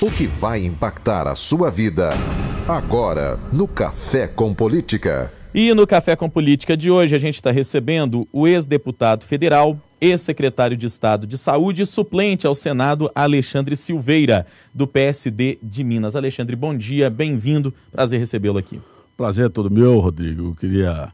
O que vai impactar a sua vida. Agora, no Café com Política. E no Café com Política de hoje a gente está recebendo o ex-deputado federal, ex-secretário de Estado de Saúde e suplente ao Senado, Alexandre Silveira, do PSD de Minas. Alexandre, bom dia, bem-vindo, prazer recebê-lo aqui. Prazer é todo meu, Rodrigo. Eu queria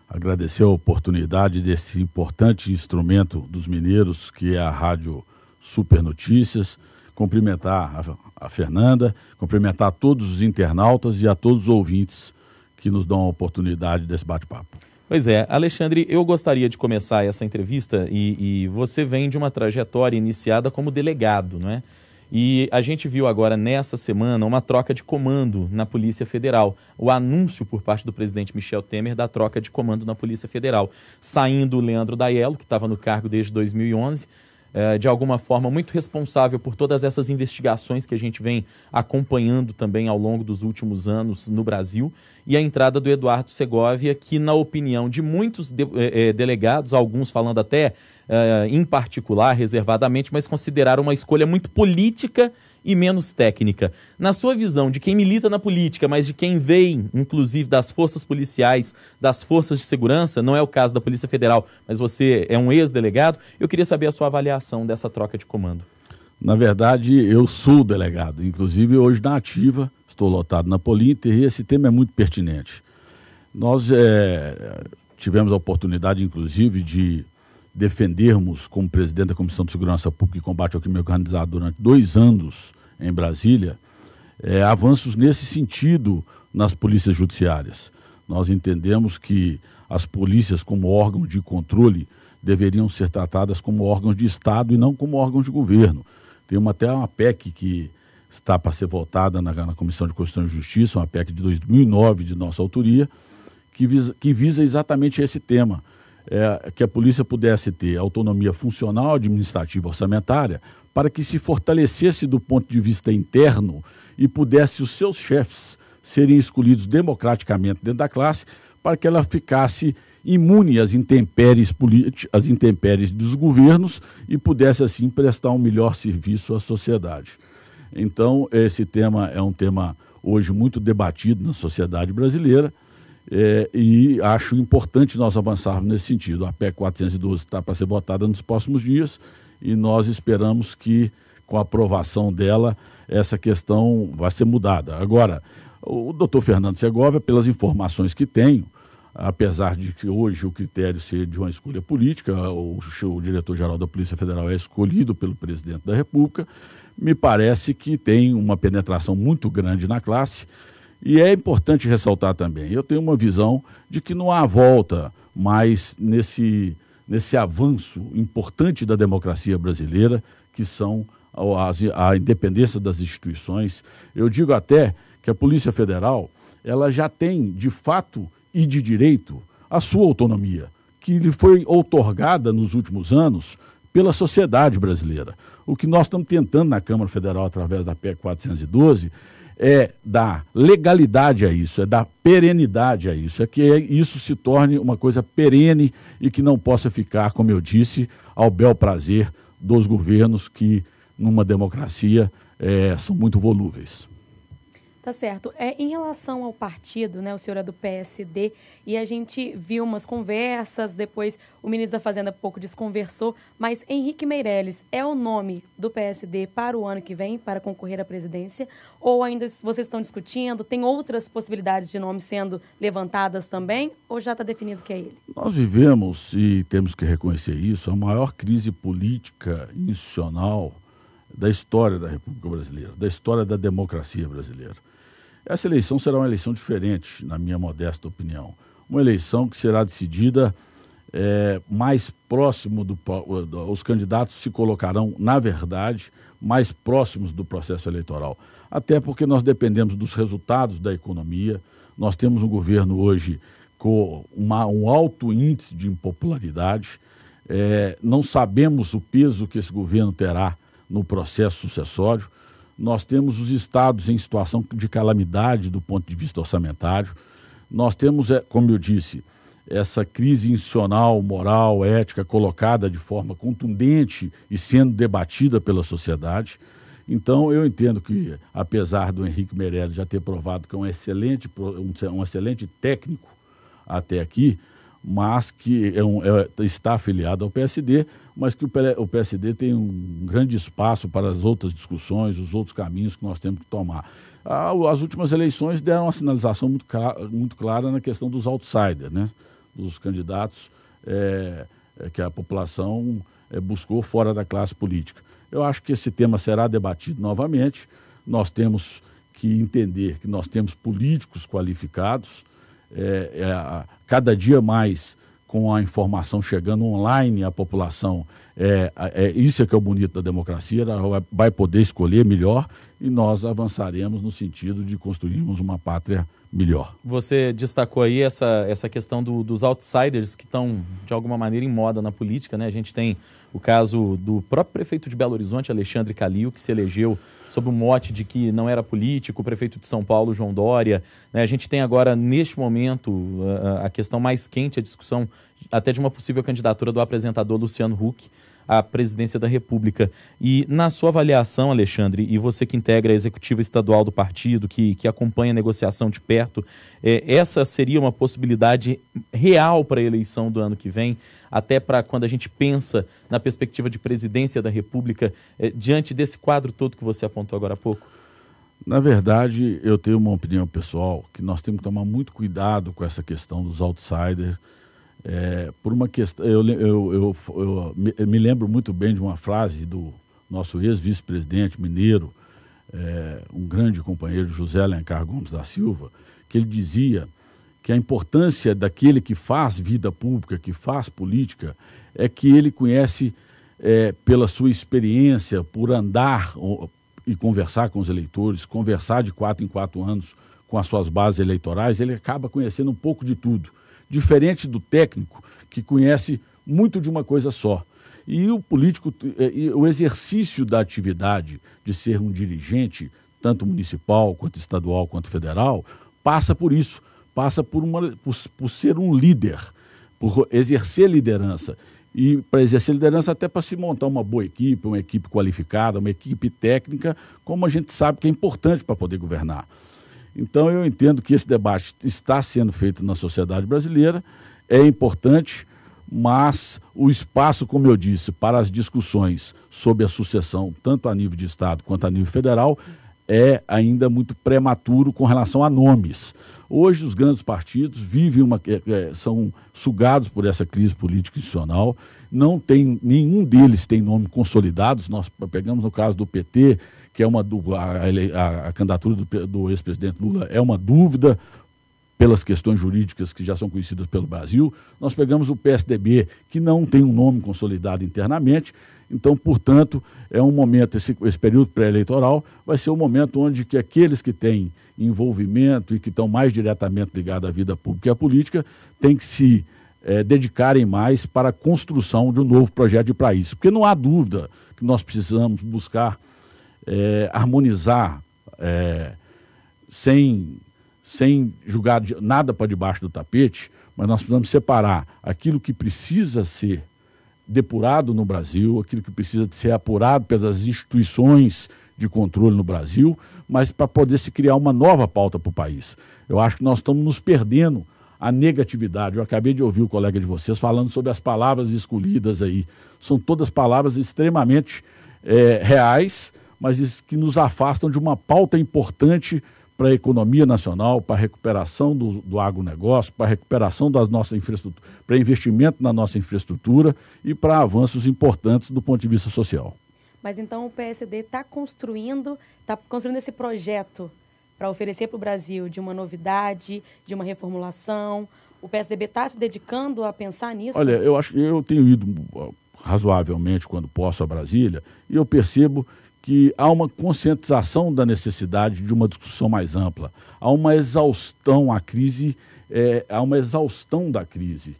agradecer a oportunidade desse importante instrumento dos mineiros, que é a Rádio Super Notícias, cumprimentar a Fernanda, cumprimentar a todos os internautas e a todos os ouvintes que nos dão a oportunidade desse bate-papo. Pois é, Alexandre, eu gostaria de começar essa entrevista e você vem de uma trajetória iniciada como delegado, não é? E a gente viu agora nessa semana uma troca de comando na Polícia Federal, o anúncio por parte do presidente Michel Temer da troca de comando na Polícia Federal, saindo o Leandro Daiello, que estava no cargo desde 2011, de alguma forma muito responsável por todas essas investigações que a gente vem acompanhando também ao longo dos últimos anos no Brasil, e a entrada do Eduardo Segovia, que na opinião de muitos delegados, alguns falando até em particular, reservadamente, mas consideraram uma escolha muito política e menos técnica. Na sua visão, de quem milita na política, mas de quem vem, inclusive, das forças policiais, das forças de segurança, não é o caso da Polícia Federal, mas você é um ex-delegado, eu queria saber a sua avaliação dessa troca de comando. Na verdade, eu sou delegado, inclusive hoje na ativa, estou lotado na Polinter e esse tema é muito pertinente. Nós tivemos a oportunidade, inclusive, de defendermos como presidente da Comissão de Segurança Pública e Combate ao Crime Organizado durante 2 anos em Brasília, avanços nesse sentido nas polícias judiciárias. Nós entendemos que as polícias, como órgão de controle, deveriam ser tratadas como órgãos de Estado e não como órgãos de governo. Tem até uma PEC que está para ser votada na Comissão de Constituição e Justiça, uma PEC de 2009 de nossa autoria, que visa exatamente esse tema. Que a polícia pudesse ter autonomia funcional, administrativa, orçamentária, para que se fortalecesse do ponto de vista interno e pudesse os seus chefes serem escolhidos democraticamente dentro da classe, para que ela ficasse imune às intempéries às intempéries dos governos e pudesse, assim, prestar um melhor serviço à sociedade. Então, esse tema é um tema hoje muito debatido na sociedade brasileira, e acho importante nós avançarmos nesse sentido. A PEC 412 está para ser votada nos próximos dias e nós esperamos que, com a aprovação dela, essa questão vai ser mudada. Agora, o doutor Fernando Segovia, pelas informações que tenho, apesar de que hoje o critério ser de uma escolha política, o diretor-geral da Polícia Federal é escolhido pelo presidente da República, me parece que tem uma penetração muito grande na classe. E é importante ressaltar também, eu tenho uma visão de que não há volta mais nesse avanço importante da democracia brasileira, que são a independência das instituições. Eu digo até que a Polícia Federal, ela já tem, de fato e de direito, a sua autonomia, que lhe foi outorgada nos últimos anos pela sociedade brasileira. O que nós estamos tentando na Câmara Federal, através da PEC 412, é dar legalidade a isso, é dar perenidade a isso, é que isso se torne uma coisa perene e que não possa ficar, como eu disse, ao bel prazer dos governos que, numa democracia, são muito volúveis. Tá certo. Em relação ao partido, né, o senhor é do PSD, e a gente viu umas conversas, depois o ministro da Fazenda pouco desconversou, mas Henrique Meirelles é o nome do PSD para o ano que vem, para concorrer à presidência, ou ainda vocês estão discutindo, tem outras possibilidades de nomes sendo levantadas também, ou já está definido que é ele? Nós vivemos, e temos que reconhecer isso, a maior crise política institucional da história da República Brasileira, da história da democracia brasileira. Essa eleição será uma eleição diferente, na minha modesta opinião. Uma eleição que será decidida mais próximo os candidatos se colocarão, na verdade, mais próximos do processo eleitoral. Até porque nós dependemos dos resultados da economia. Nós temos um governo hoje com um alto índice de impopularidade. Não sabemos o peso que esse governo terá no processo sucessório. Nós temos os estados em situação de calamidade do ponto de vista orçamentário. Nós temos, como eu disse, essa crise institucional, moral, ética colocada de forma contundente e sendo debatida pela sociedade. Então, eu entendo que, apesar do Henrique Meirelles já ter provado que é um excelente técnico até aqui, mas que está afiliado ao PSD, mas que o PSD tem um grande espaço para as outras discussões, os outros caminhos que nós temos que tomar. As últimas eleições deram uma sinalização muito clara na questão dos outsiders, né? Dos candidatos que a população buscou fora da classe política. Eu acho que esse tema será debatido novamente. Nós temos que entender que nós temos políticos qualificados, cada dia mais com a informação chegando online à população, isso é que é o bonito da democracia, ela vai poder escolher melhor e nós avançaremos no sentido de construirmos uma pátria melhor. Você destacou aí essa questão dos outsiders que estão, de alguma maneira, em moda na política, né? A gente tem o caso do próprio prefeito de Belo Horizonte, Alexandre Calil, que se elegeu sob o mote de que não era político, o prefeito de São Paulo, João Dória, né? A gente tem agora, neste momento, a questão mais quente, a discussão até de uma possível candidatura do apresentador Luciano Huck à presidência da República. E na sua avaliação, Alexandre, e você que integra a executiva estadual do partido, que acompanha a negociação de perto, essa seria uma possibilidade real para a eleição do ano que vem, até para quando a gente pensa na perspectiva de presidência da República, diante desse quadro todo que você apontou agora há pouco? Na verdade, eu tenho uma opinião pessoal que nós temos que tomar muito cuidado com essa questão dos outsiders. Por uma questão, eu me lembro muito bem de uma frase do nosso ex-vice-presidente mineiro, um grande companheiro, José Alencar Gomes da Silva, que ele dizia que a importância daquele que faz vida pública, que faz política, é que ele conhece, pela sua experiência, por andar e conversar com os eleitores, conversar de 4 em 4 anos com as suas bases eleitorais, ele acaba conhecendo um pouco de tudo. Diferente do técnico, que conhece muito de uma coisa só. E o político, o exercício da atividade de ser um dirigente, tanto municipal, quanto estadual, quanto federal, passa por isso, passa por ser um líder, por exercer liderança. E para exercer liderança até para se montar uma boa equipe, uma equipe qualificada, uma equipe técnica, como a gente sabe que é importante para poder governar. Então, eu entendo que esse debate está sendo feito na sociedade brasileira, é importante, mas o espaço, como eu disse, para as discussões sobre a sucessão, tanto a nível de Estado quanto a nível federal, é ainda muito prematuro com relação a nomes. Hoje, os grandes partidos são sugados por essa crise política institucional, nenhum deles tem nome consolidado. Nós pegamos no caso do PT, que é a candidatura do ex-presidente Lula é uma dúvida pelas questões jurídicas que já são conhecidas pelo Brasil. Nós pegamos o PSDB, que não tem um nome consolidado internamente. Então, portanto, é um momento, esse período pré-eleitoral vai ser um momento onde que aqueles que têm envolvimento e que estão mais diretamente ligados à vida pública e à política têm que se dedicarem mais para a construção de um novo projeto de país. Porque não há dúvida que nós precisamos buscar harmonizar, sem jogar nada para debaixo do tapete, mas nós precisamos separar aquilo que precisa ser depurado no Brasil, aquilo que precisa ser apurado pelas instituições de controle no Brasil, mas para poder se criar uma nova pauta para o país. Eu acho que nós estamos nos perdendo a negatividade. Eu acabei de ouvir o colega de vocês falando sobre as palavras escolhidas aí. São todas palavras extremamente reais, mas que nos afastam de uma pauta importante para a economia nacional, para a recuperação do agronegócio, para a recuperação da nossa infraestrutura, para investimento na nossa infraestrutura e para avanços importantes do ponto de vista social. Mas então o PSD está construindo esse projeto para oferecer para o Brasil de uma novidade, de uma reformulação. O PSDB está se dedicando a pensar nisso? Olha, eu tenho ido razoavelmente quando posso a Brasília e eu percebo que há uma conscientização da necessidade de uma discussão mais ampla. Há uma exaustão, há uma exaustão da crise.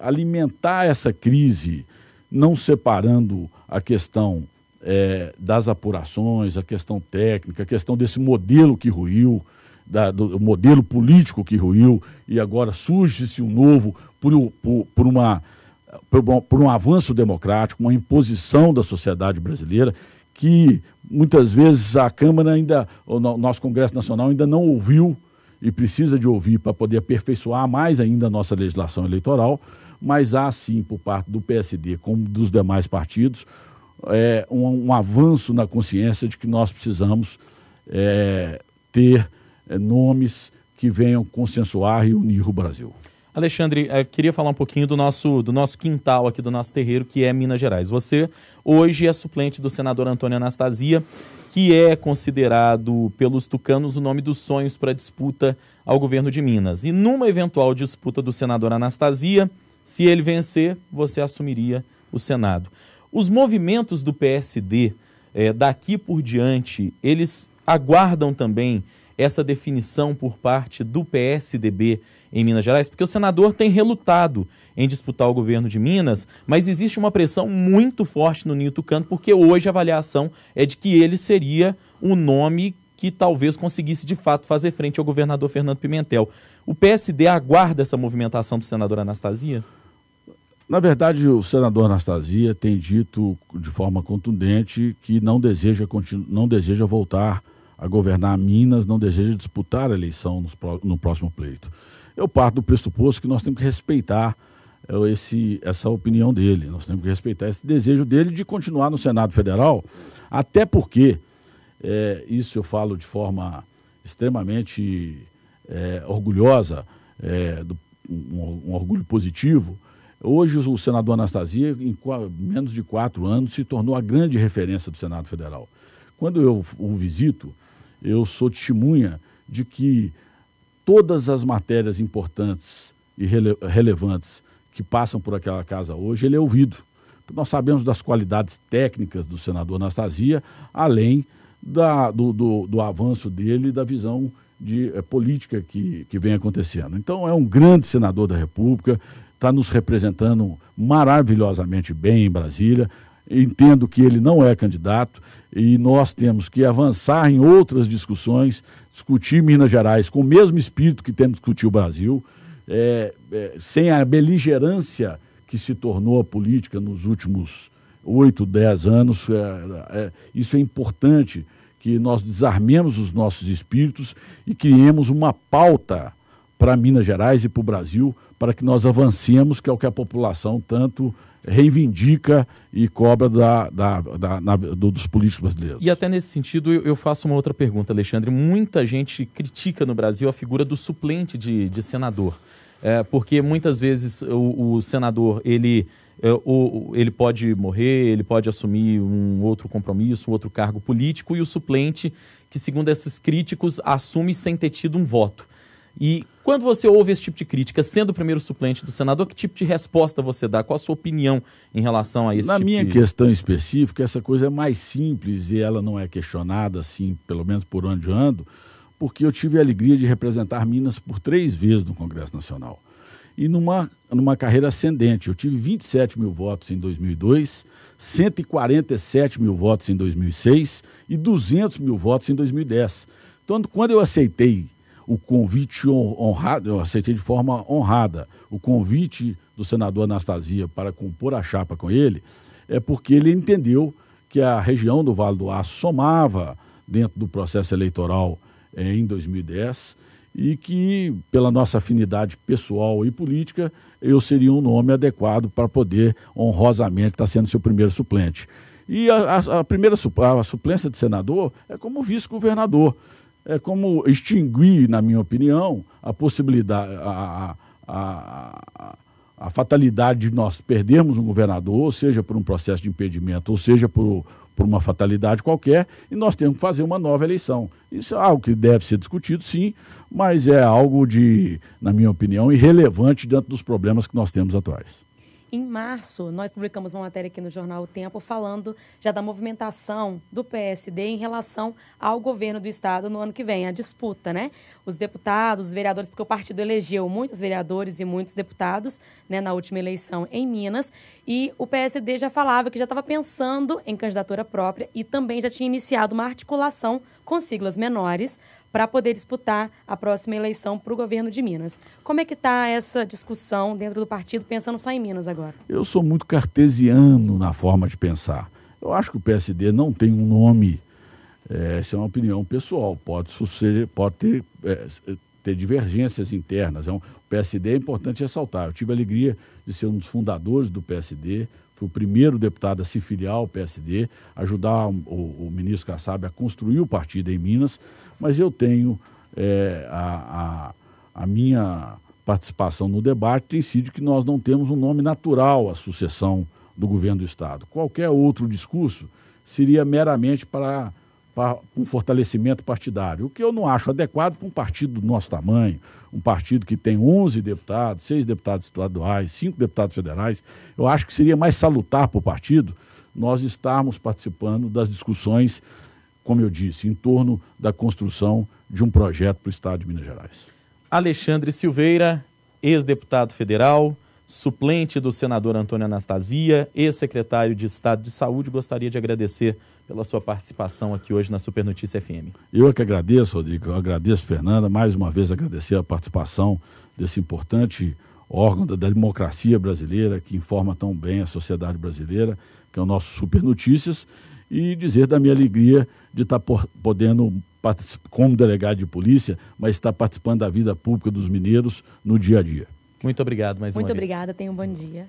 Alimentar essa crise, não separando a questão das apurações, a questão técnica, a questão desse modelo que ruiu, do modelo político que ruiu, e agora surge-se um novo por um avanço democrático, uma imposição da sociedade brasileira, que muitas vezes a Câmara ainda, o nosso Congresso Nacional ainda não ouviu e precisa de ouvir para poder aperfeiçoar mais ainda a nossa legislação eleitoral, mas há sim, por parte do PSD, como dos demais partidos, um avanço na consciência de que nós precisamos ter nomes que venham consensuar e unir o Brasil. Alexandre, eu queria falar um pouquinho do nosso quintal aqui, do nosso terreiro, que é Minas Gerais. Você hoje é suplente do senador Antônio Anastasia, que é considerado pelos tucanos o nome dos sonhos para disputa ao governo de Minas. E numa eventual disputa do senador Anastasia, se ele vencer, você assumiria o Senado. Os movimentos do PSD, daqui por diante, eles aguardam também essa definição por parte do PSDB em Minas Gerais, porque o senador tem relutado em disputar o governo de Minas, mas existe uma pressão muito forte no ninho tucano, porque hoje a avaliação é de que ele seria o nome que talvez conseguisse de fato fazer frente ao governador Fernando Pimentel. O PSD aguarda essa movimentação do senador Anastasia? Na verdade, o senador Anastasia tem dito de forma contundente que não deseja voltar a governar Minas, não deseja disputar a eleição no próximo pleito. Eu parto do pressuposto que nós temos que respeitar essa opinião dele, nós temos que respeitar esse desejo dele de continuar no Senado Federal, até porque, isso eu falo de forma extremamente orgulhosa, um orgulho positivo. Hoje o senador Anastasia, em menos de 4 anos, se tornou a grande referência do Senado Federal. Quando eu o visito, eu sou testemunha de que todas as matérias importantes e relevantes que passam por aquela casa hoje, ele é ouvido. Nós sabemos das qualidades técnicas do senador Anastasia, além do avanço dele e da visão política que vem acontecendo. Então é um grande senador da República, está nos representando maravilhosamente bem em Brasília. Entendo que ele não é candidato e nós temos que avançar em outras discussões, discutir Minas Gerais com o mesmo espírito que temos que discutir o Brasil, sem a beligerância que se tornou a política nos últimos 8, 10 anos. Isso é importante, que nós desarmemos os nossos espíritos e criemos uma pauta para Minas Gerais e para o Brasil, para que nós avancemos, que é o que a população tanto reivindica e cobra dos políticos brasileiros. E até nesse sentido eu faço uma outra pergunta, Alexandre. Muita gente critica no Brasil a figura do suplente de senador, porque muitas vezes o senador ele pode morrer, ele pode assumir um outro compromisso, um outro cargo político, e o suplente, que segundo esses críticos, assume sem ter tido um voto. E quando você ouve esse tipo de crítica, sendo o primeiro suplente do senador, que tipo de resposta você dá? Qual a sua opinião em relação a esse tipo de... Na minha questão específica, essa coisa é mais simples e ela não é questionada, assim, pelo menos por onde ando, porque eu tive a alegria de representar Minas por 3 vezes no Congresso Nacional. E numa carreira ascendente. Eu tive 27 mil votos em 2002, 147 mil votos em 2006 e 200 mil votos em 2010. Então, quando eu aceitei o convite honrado, eu aceitei de forma honrada o convite do senador Anastasia para compor a chapa com ele, é porque ele entendeu que a região do Vale do Aço somava dentro do processo eleitoral em 2010 e que, pela nossa afinidade pessoal e política, eu seria um nome adequado para poder honrosamente estar sendo seu primeiro suplente. E a suplência de senador é como vice-governador. É como extinguir, na minha opinião, a possibilidade, a fatalidade de nós perdermos um governador, ou seja por um processo de impedimento, ou seja por uma fatalidade qualquer, e nós temos que fazer uma nova eleição. Isso é algo que deve ser discutido, sim, mas é algo na minha opinião, irrelevante dentro dos problemas que nós temos atuais. Em março, nós publicamos uma matéria aqui no jornal O Tempo falando já da movimentação do PSD em relação ao governo do Estado no ano que vem, a disputa, né? Os deputados, os vereadores, porque o partido elegeu muitos vereadores e muitos deputados, né, na última eleição em Minas, e o PSD já falava que já estava pensando em candidatura própria e também já tinha iniciado uma articulação com siglas menores para poder disputar a próxima eleição para o governo de Minas. Como é que está essa discussão dentro do partido, pensando só em Minas agora? Eu sou muito cartesiano na forma de pensar. Eu acho que o PSD não tem um nome, essa é uma opinião pessoal, pode ter divergências internas. O PSD é importante ressaltar. Eu tive a alegria de ser um dos fundadores do PSD, fui o primeiro deputado a se filiar ao PSD, ajudar o ministro Kassab a construir o partido em Minas, mas eu tenho a minha participação no debate tem sido que nós não temos um nome natural à sucessão do governo do Estado. Qualquer outro discurso seria meramente para um fortalecimento partidário, o que eu não acho adequado para um partido do nosso tamanho, um partido que tem 11 deputados, 6 deputados estaduais, 5 deputados federais. Eu acho que seria mais salutar para o partido nós estarmos participando das discussões, como eu disse, em torno da construção de um projeto para o Estado de Minas Gerais. Alexandre Silveira, ex-deputado federal, suplente do senador Antônio Anastasia, ex-secretário de Estado de Saúde, gostaria de agradecer pela sua participação aqui hoje na Super Notícia FM. Eu é que agradeço, Rodrigo, eu agradeço, Fernanda, mais uma vez agradecer a participação desse importante órgão da democracia brasileira, que informa tão bem a sociedade brasileira, que é o nosso Super Notícias, e dizer da minha alegria de estar podendo participar como delegado de polícia, mas estar participando da vida pública dos mineiros no dia a dia. Muito obrigado mais uma vez. Muito obrigada, tenha um bom dia.